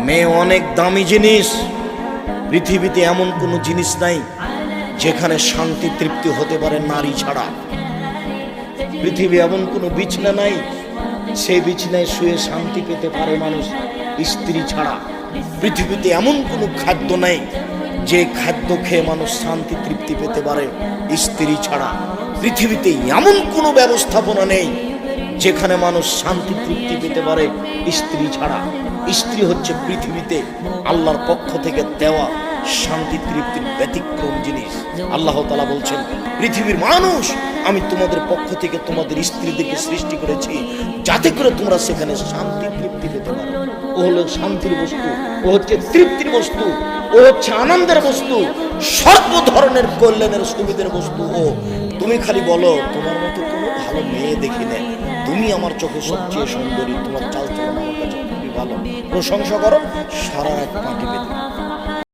মেয়ে অনেক দামি জিনিস। পৃথিবীতে এমন কোনো জিনিস নাই যেখানে শান্তি তৃপ্তি হতে পারে নারী ছাড়া। পৃথিবী এমন কোনো বিছানা নাই সেই বিছানায় শুয়ে শান্তি পেতে পারে মানুষ স্ত্রী ছাড়া। পৃথিবীতে এমন কোনো খাদ্য নেই যে খাদ্য খেয়ে মানুষ শান্তি তৃপ্তি পেতে পারে স্ত্রী ছাড়া। পৃথিবীতে এমন কোনো ব্যবস্থাপনা নেই যেখানে মানুষ শান্তি তৃপ্তি পেতে পারে স্ত্রী ছাড়া। স্ত্রী হচ্ছে পৃথিবীতে আল্লাহর পক্ষ থেকে দেওয়া শান্তি তৃপ্তির ব্যতিক্রম জিনিস। আল্লাহ তাআলা বলছেন, পৃথিবীর মানুষ, আমি তোমাদের পক্ষ থেকে তোমাদের স্ত্রীদেরকে সৃষ্টি করেছি যাতে করে তোমরা সেখানে শান্তি তৃপ্তি পেতে পারো। ও হলো শান্তির বস্তু, ও হচ্ছে তৃপ্তির বস্তু, ও হচ্ছে আনন্দের বস্তু, সর্ব ধরনের কল্যাণের সুবিধার বস্তু। ও তুমি খালি বলো তোমার মতো কোনো ভালো মেয়ে দেখি না, তুমি আমার চোখে সবচেয়ে সুন্দরী, তোমার চাল চলন আমার কাছে খুবই ভালো, প্রশংসা করো, সারা রাত পাটি বেঁধে